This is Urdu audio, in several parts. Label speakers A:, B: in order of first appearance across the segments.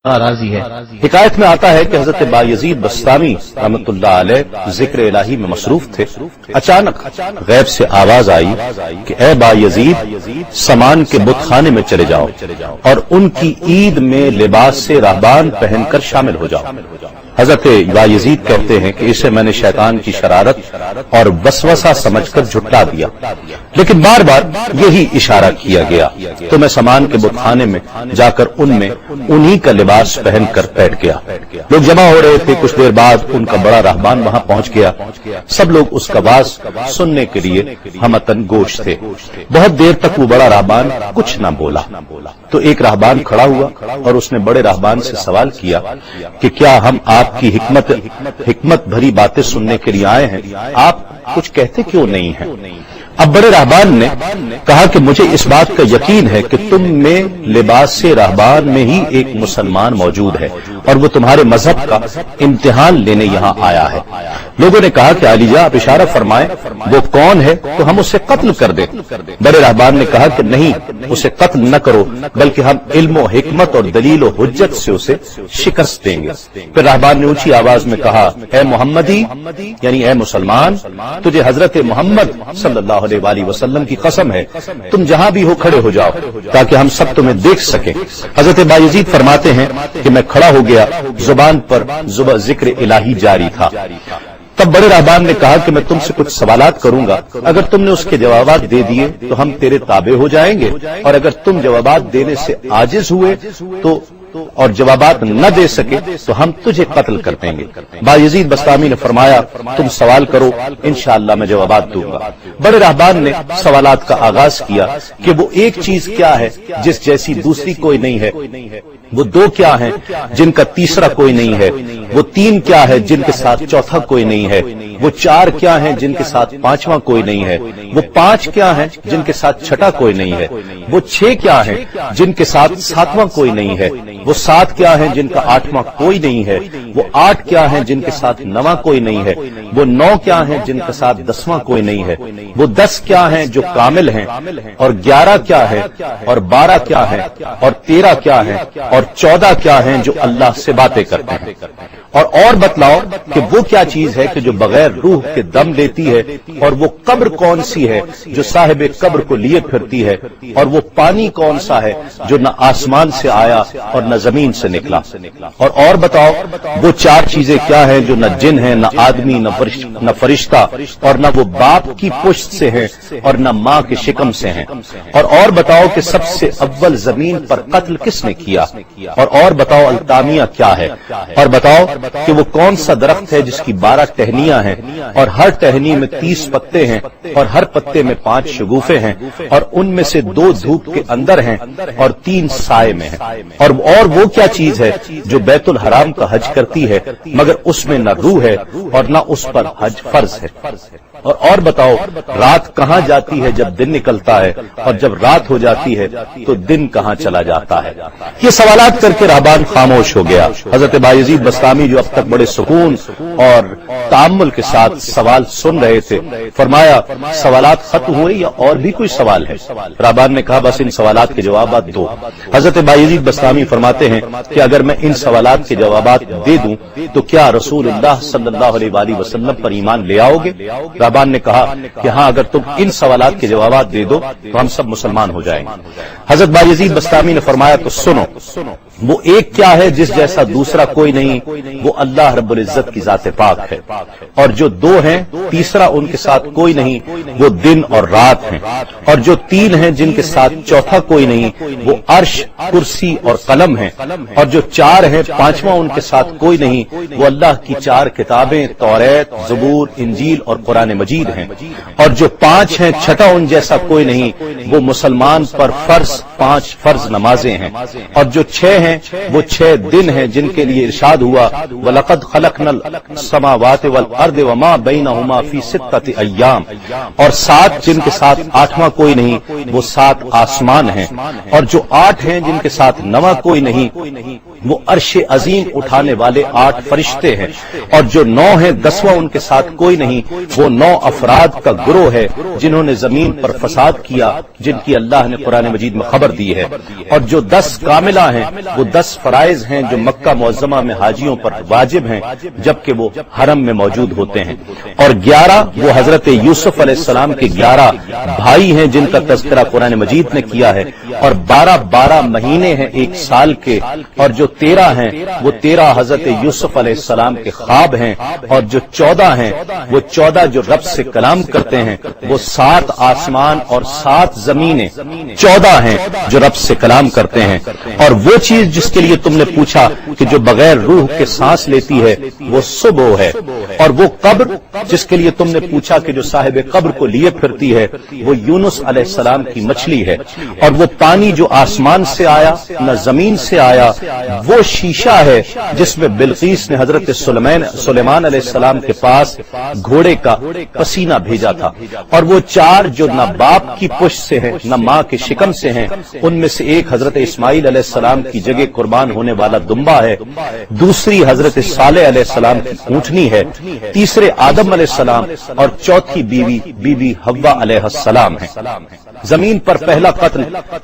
A: راضی ہے۔ حکایت میں آتا ہے کہ حضرت بایزید بستامی رحمۃ اللہ علیہ ذکر الہی میں مصروف تھے، اچانک غیب سے آواز آئی کہ اے بایزید سامان کے بت خانے میں چلے جاؤ اور ان کی عید میں لباس سے راہبان پہن کر شامل ہو جاؤ۔ حضرت بایزید کہتے ہیں کہ اسے میں نے شیطان کی شرارت اور وسوسہ سمجھ کر جھٹلا دیا، لیکن بار بار یہی اشارہ کیا گیا تو میں سامان کے بت خانے میں جا کر ان میں انہی کا لباس پہن کر بیٹھ گیا۔ لوگ جمع ہو رہے تھے، کچھ دیر بعد ان کا بڑا راہبان وہاں پہنچ گیا۔ سب لوگ اس کا واز سننے کے لیے ہمتن گوش تھے۔ بہت دیر تک وہ بڑا راہبان کچھ نہ بولا تو ایک راہبان کھڑا ہوا اور اس نے بڑے راہبان سے سوال کیا کہ کیا ہم آپ کی حکمت بھری باتیں سننے کے لیے آئے ہیں، آپ کچھ کہتے کیوں نہیں ہیں؟ اب بڑے راہبان نے کہا کہ مجھے اس بات کا یقین ہے کہ تم میں لباس سے راہبان میں ہی ایک مسلمان موجود ہے اور وہ تمہارے مذہب کا امتحان لینے یہاں آیا ہے۔ لوگوں نے کہا کہ علی جاں آپ اشارہ فرمائیں، وہ کون ہے تو ہم اسے قتل کر دیں۔ بڑے راہبان نے کہا کہ نہیں، اسے قتل نہ کرو، بلکہ ہم علم و حکمت اور دلیل و حجت سے اسے شکست دیں گے۔ پھر راہبان نے اونچی آواز میں کہا اے محمدی، یعنی اے مسلمان، تجھے حضرت محمد صلی اللہ علیہ وآلہ وسلم کی قسم ہے تم جہاں بھی ہو کھڑے ہو جاؤ تاکہ ہم سب تمہیں دیکھ سکیں۔ حضرت بایزید فرماتے ہیں کہ میں کھڑا ہو گیا، زبان پر ذکر الہی جاری تھا۔ تب بڑے راہبان نے کہا کہ میں تم سے کچھ سوالات کروں گا، اگر تم نے اس کے جوابات دے دیے تو ہم تیرے تابع ہو جائیں گے، اور اگر تم جوابات دینے سے عاجز ہوئے تو اور جوابات نہ دے سکے تو ہم تجھے قتل کر دیں گے۔ بایزید بستامی نے فرمایا تم سوال کرو، انشاءاللہ میں جوابات دوں گا۔ بڑے راہبان نے سوالات کا آغاز کیا کہ وہ ایک چیز کیا ہے جس جیسی دوسری کوئی نہیں ہے، وہ دو کیا ہیں جن کا تیسرا کوئی نہیں ہے، وہ تین کیا ہے جن کے ساتھ چوتھا کوئی نہیں ہے، وہ چار کیا ہیں جن کے ساتھ پانچواں کوئی نہیں ہے، وہ پانچ کیا ہیں جن کے ساتھ چھٹا کوئی نہیں ہے، وہ چھ کیا ہیں جن کے ساتھ ساتواں کوئی نہیں ہے، وہ سات کیا ہیں جن کا آٹھواں کوئی نہیں ہے، وہ آٹھ کیا ہیں جن کے ساتھ نواں کوئی نہیں ہے، وہ نو کیا ہیں جن کے ساتھ دسواں کوئی نہیں ہے، وہ 10 کیا ہیں جو کامل ہیں، اور 11 کیا ہے، اور 12 کیا ہے، اور 13 کیا ہے، اور 14 کیا ہیں جو اللہ سے باتیں کرتے ہیں۔ اور بتلاؤ کہ وہ کیا چیز ہے کہ جو بغیر روح کے دم لیتی ہے، اور وہ قبر کون سی ہے جو صاحب قبر کو لیے پھرتی ہے، اور وہ پانی کون سا ہے جو نہ آسمان سے آیا اور نہ زمین سے نکلا، اور بتاؤ وہ چار چیزیں کیا ہیں جو نہ جن ہیں، نہ آدمی، نہ فرشتہ، اور نہ وہ باپ کی پشت سے ہیں اور نہ ماں کے شکم سے ہیں، اور بتاؤ کہ سب سے اول زمین پر قتل کس نے کیا، اور بتاؤ التامیہ کیا ہے، اور بتاؤ کہ وہ کون سا درخت ہے جس کی 12 ٹہنیاں ہیں اور ہر ٹہنی میں 30 پتے ہیں اور ہر پتے میں 5 شگوفے ہیں، اور ان میں سے 2 دھوپ کے اندر ہیں اور 3 سائے میں ہیں، اور وہ کیا چیز ہے جو بیت الحرام کا حج کرتی ہے مگر اس میں نہ روح ہے اور نہ اس پر حج فرض ہے، اور بتاؤ رات کہاں جاتی ہے جب دن نکلتا ہے، اور جب رات ہو جاتی ہے تو دن کہاں چلا جاتا ہے۔ یہ سوالات کر کے راہبان خاموش ہو گیا۔ حضرت بایزید بستامی جو اب تک بڑے سکون اور تأمل کے ساتھ سوال سن رہے تھے فرمایا سوالات ختم ہوئے یا اور بھی کوئی سوال ہے؟ راہبان نے کہا بس ان سوالات کے جوابات دو۔ حضرت بایزید بستامی فرماتے ہیں کہ اگر میں ان سوالات کے جوابات دے دوں تو کیا رسول اللہ صلی اللہ علیہ وآلہ وسلم پر ایمان لے آؤ گے؟ راہبان نے کہا کہ ہاں اگر تم ان سوالات کے جوابات دے دو تو ہم سب مسلمان ہو جائیں گے۔ حضرت بایزید بستامی نے فرمایا تو سنو، وہ ایک کیا ہے جس جیسا دوسرا کوئی نہیں، وہ اللہ رب العزت کی ذات پاک ہے، اور جو 2 ہیں تیسرا ان کے ساتھ کوئی نہیں، وہ دن اور رات ہیں، اور جو 3 ہیں جن کے ساتھ چوتھا کوئی نہیں، وہ عرش، کرسی اور قلم ہیں، اور جو 4 ہیں پانچواں ان کے ساتھ کوئی نہیں، وہ اللہ کی 4 کتابیں توریت، زبور، انجیل اور قرآن مجید ہیں، اور جو 5 ہیں چھٹا ان جیسا کوئی نہیں، وہ مسلمان پر فرض 5 فرض نمازیں ہیں، اور جو 6 ہیں وہ 6 دن ہیں جن کے لیے ارشاد ہوا وَلَقَدْ خَلَقْنَا السَّمَاوَاتِ وَالْأَرْضَ وَمَا بَيْنَهُمَا فِي 6 أَيَّامٍ، اور 7 جن کے ساتھ 8واں کوئی نہیں، وہ 7 آسمان ہیں، اور جو 8 ہیں جن کے ساتھ 9واں کوئی نہیں، وہ عرش عظیم اٹھانے والے 8 فرشتے ہیں، اور جو 9 ہیں 10واں ان کے ساتھ کوئی نہیں، وہ 9 افراد کا گروہ ہے جنہوں نے زمین پر فساد کیا، جن کی اللہ نے قرآن مجید میں خبر دی ہے، اور جو 10 کاملہ ہیں وہ 10 فرائض ہیں جو مکہ معظمہ میں حاجیوں پر واجب ہیں جبکہ وہ حرم میں موجود ہوتے ہیں، اور 11 وہ حضرت یوسف علیہ السلام کے 11 بھائی ہیں جن کا تذکرہ قرآن مجید نے کیا ہے، اور 12 مہینے ہیں 1 سال کے، اور جو 13 ہیں وہ 13 حضرت یوسف علیہ السلام کے خواب ہیں، اور جو 14 ہیں وہ 14 جو رب سے کلام کرتے ہیں، وہ 7 آسمان اور 7 زمینیں 14 ہیں جو رب سے کلام کرتے ہیں، اور وہ چیز جس کے لیے تم نے پوچھا کہ جو بغیر روح کے سانس لیتی ہے وہ صبح ہے، اور وہ قبر جس کے لیے تم نے پوچھا کہ جو صاحب قبر کو لیے پھرتی ہے وہ یونس علیہ السلام کی مچھلی ہے، اور وہ پانی جو آسمان سے آیا نہ زمین سے آیا وہ شیشہ ہے جس میں بلقیس نے حضرت سلیمان علیہ السلام کے پاس گھوڑے کا پسینہ بھیجا تھا، اور وہ 4 جو نہ باپ کی پشت سے ہیں نہ ماں کے شکم سے ہیں، ان میں سے ایک حضرت اسماعیل علیہ السلام کی جگہ قربان ہونے والا دمبا ہے، دوسری حضرت صالح علیہ السلام کی اونٹنی ہے، تیسرے آدم علیہ السلام، اور چوتھی بی بی حوا علیہ السلام ہے۔ زمین پر پہلا قتل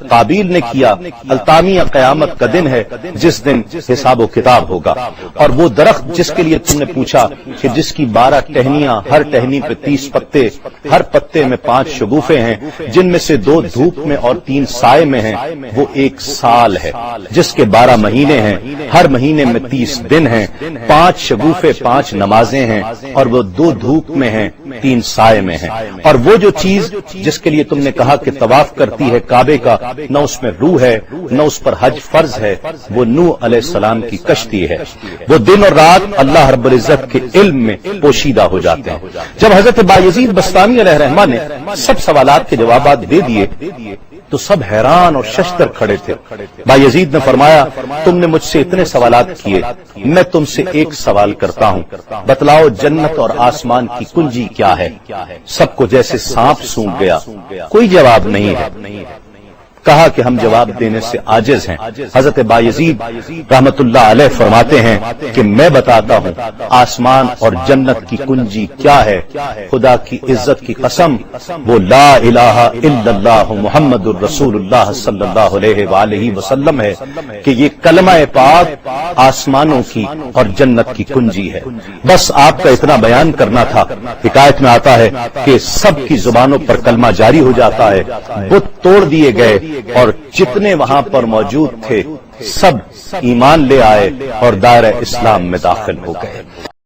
A: قابیل نے کیا، التامیہ قیامت کا دن ہے جس دن حساب و کتاب ہوگا، اور وہ درخت جس کے لیے تم نے پوچھا کہ جس کی 12 ٹہنیاں، ہر ٹہنی پہ 30 پتے، ہر پتے میں 5 شگوفے ہیں جن میں سے 2 دھوپ میں اور 3 سائے میں ہیں، وہ 1 سال ہے جس کے 12 مہینے ہیں، ہر مہینے میں 30 دن ہیں، 5 شگوفے 5 نمازیں ہیں، اور وہ 2 دھوپ میں ہیں 3 سائے میں ہیں، اور وہ جو چیز جس کے لیے تم نے کہا کہ طواف کرتی ہے کعبے کا، نہ اس میں روح ہے نہ اس پر حج فرض ہے، وہ نوح علیہ السلام کی کشتی ہے، وہ دن اور رات اللہ رب العزت کے علم میں پوشیدہ ہو جاتے ہیں۔ جب حضرت بایزید بستامی علیہ رحمہ نے سب سوالات کے جوابات دے دیے تو سب حیران اور ششدر کھڑے تھے۔ بایزید نے فرمایا تم نے مجھ سے اتنے سوالات کیے، میں تم سے ایک سوال کرتا ہوں، بتلاؤ جنت اور آسمان کی کنجی کیا ہے؟ سب کو جیسے سانپ سونگھ گیا، کوئی جواب نہیں ہے۔ کہا کہ ہم جواب دینے سے عاجز ہیں۔ حضرت بایزید رحمت اللہ علیہ فرماتے ہیں کہ میں بتاتا ہوں آسمان اور جنت کی کنجی کیا ہے، خدا کی عزت کی قسم وہ لا الہ الا اللہ محمد الرسول اللہ صلی اللہ علیہ وآلہ وسلم ہے کہ یہ کلمہ پاک آسمانوں کی اور جنت کی کنجی ہے۔ بس آپ کا اتنا بیان کرنا تھا۔ حکایت میں آتا ہے کہ سب کی زبانوں پر کلمہ جاری ہو جاتا ہے، بت توڑ دیے گئے اور جتنے وہاں پر موجود تھے سب ایمان لے آئے اور دائرہ اسلام میں داخل ہو گئے۔